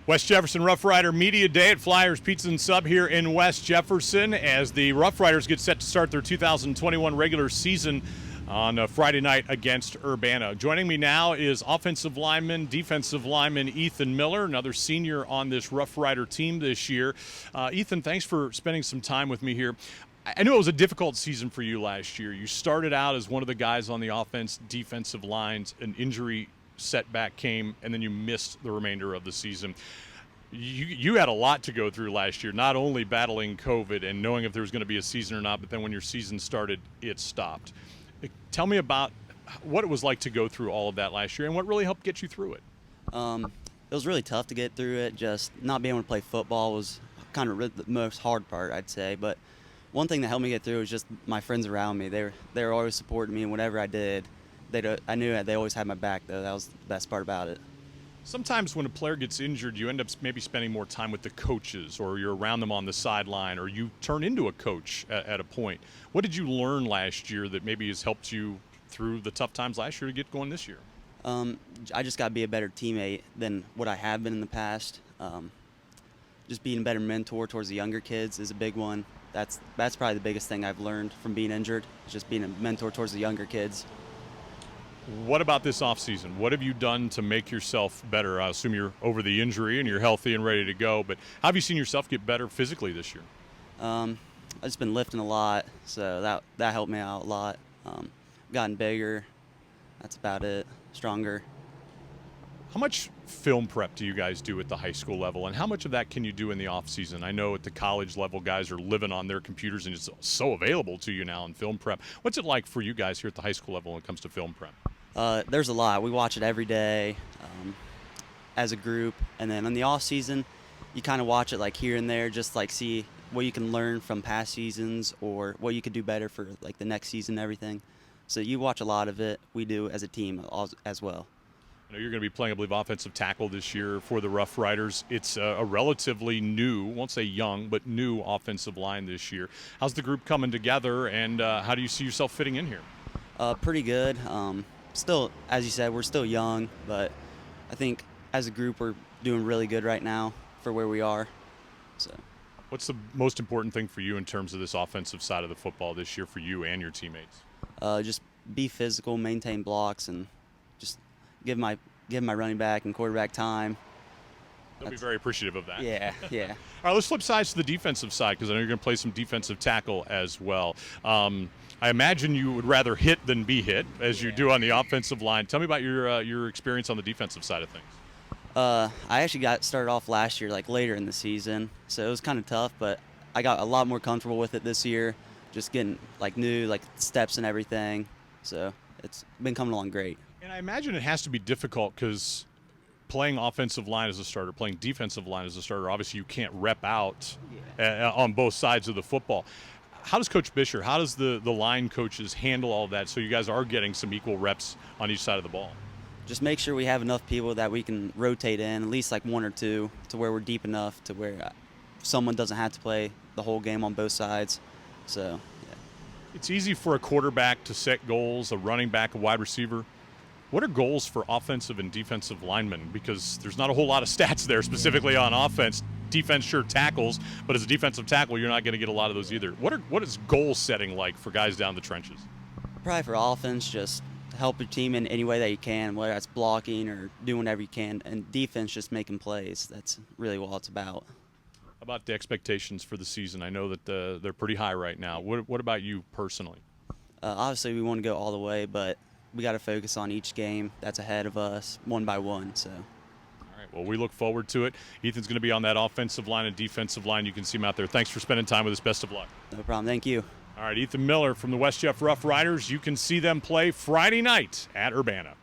West Jefferson Rough Rider Media Day at Flyers Pizza and Sub here in West Jefferson as the Rough Riders get set to start their 2021 regular season on Friday night against Urbana. Joining me now is offensive lineman, defensive lineman Ethan Miller, another senior on this Rough Rider team this year. Ethan, thanks for spending some time with me here. I know it was a difficult season for you last year. You started out as one of the guys on the offense, defensive lines, an injury setback came, and then you missed the remainder of the season. You had a lot to go through last year, not only battling COVID and knowing if there was going to be a season or not, but then when your season started, it stopped. Tell me about what it was like to go through all of that last year and what really helped get you through it. It was really tough to get through it. Just not being able to play football was kind of the most hard part, I'd say. But one thing that helped me get through was just my friends around me. They were always supporting me in whatever I did. I knew that they always had my back, though. That was the best part about it. Sometimes when a player gets injured, you end up maybe spending more time with the coaches, or you're around them on the sideline, or you turn into a coach at a point. What did you learn last year that maybe has helped you through the tough times last year to get going this year? I just got to be a better teammate than what I have been in the past. Just being a better mentor towards the younger kids is a big one. That's probably the biggest thing I've learned from being injured, is just being a mentor towards the younger kids. What about this offseason? What have you done to make yourself better? I assume you're over the injury and you're healthy and ready to go, but how have you seen yourself get better physically this year? I've just been lifting a lot, so that helped me out a lot. Gotten bigger. That's about it. Stronger. How much film prep do you guys do at the high school level, and how much of that can you do in the off season? I know at the college level, guys are living on their computers, and it's so available to you now in film prep. What's it like for you guys here at the high school level when it comes to film prep? There's a lot. We watch it every day as a group, and then in the off season, you kind of watch it like here and there, just like see what you can learn from past seasons or what you could do better for like the next season and everything. So you watch a lot of it. We do as a team as well. I know you're going to be playing, I believe, offensive tackle this year for the Rough Riders. It's a relatively new, won't say young, but new offensive line this year. How's the group coming together, and how do you see yourself fitting in here? Pretty good. Still, as you said, we're still young, but I think as a group we're doing really good right now for where we are. So, what's the most important thing for you in terms of this offensive side of the football this year for you and your teammates? Just be physical, maintain blocks, and just give my running back and quarterback time. They'll be very appreciative of that. Yeah. All right, let's flip sides to the defensive side, because I know you're going to play some defensive tackle as well. I imagine you would rather hit than be hit, as you do on the offensive line. Tell me about your experience on the defensive side of things. I actually got started off last year, like later in the season, so it was kind of tough, but I got a lot more comfortable with it this year, just getting like new like steps and everything. So it's been coming along great. And I imagine it has to be difficult because playing offensive line as a starter, playing defensive line as a starter, obviously you can't rep out on both sides of the football. How does Coach Bisher, how does the line coaches handle all of that so you guys are getting some equal reps on each side of the ball? Just make sure we have enough people that we can rotate in, at least like one or two, to where we're deep enough to where someone doesn't have to play the whole game on both sides. So, yeah. It's easy for a quarterback to set goals, a running back, a wide receiver. What are goals for offensive and defensive linemen? Because there's not a whole lot of stats there specifically on offense. Defense sure tackles, but as a defensive tackle, you're not going to get a lot of those either. What is goal setting like for guys down the trenches? Probably for offense, just help your team in any way that you can, whether that's blocking or doing whatever you can. And defense, just making plays. That's really what it's about. How about the expectations for the season? I know that they're pretty high right now. What about you personally? Obviously, we want to go all the way, but we got to focus on each game that's ahead of us one by one. So. All right, well, we look forward to it. Ethan's going to be on that offensive line and defensive line. You can see him out there. Thanks for spending time with us. Best of luck. No problem. Thank you. All right, Ethan Miller from the West Jeff Rough Riders. You can see them play Friday night at Urbana.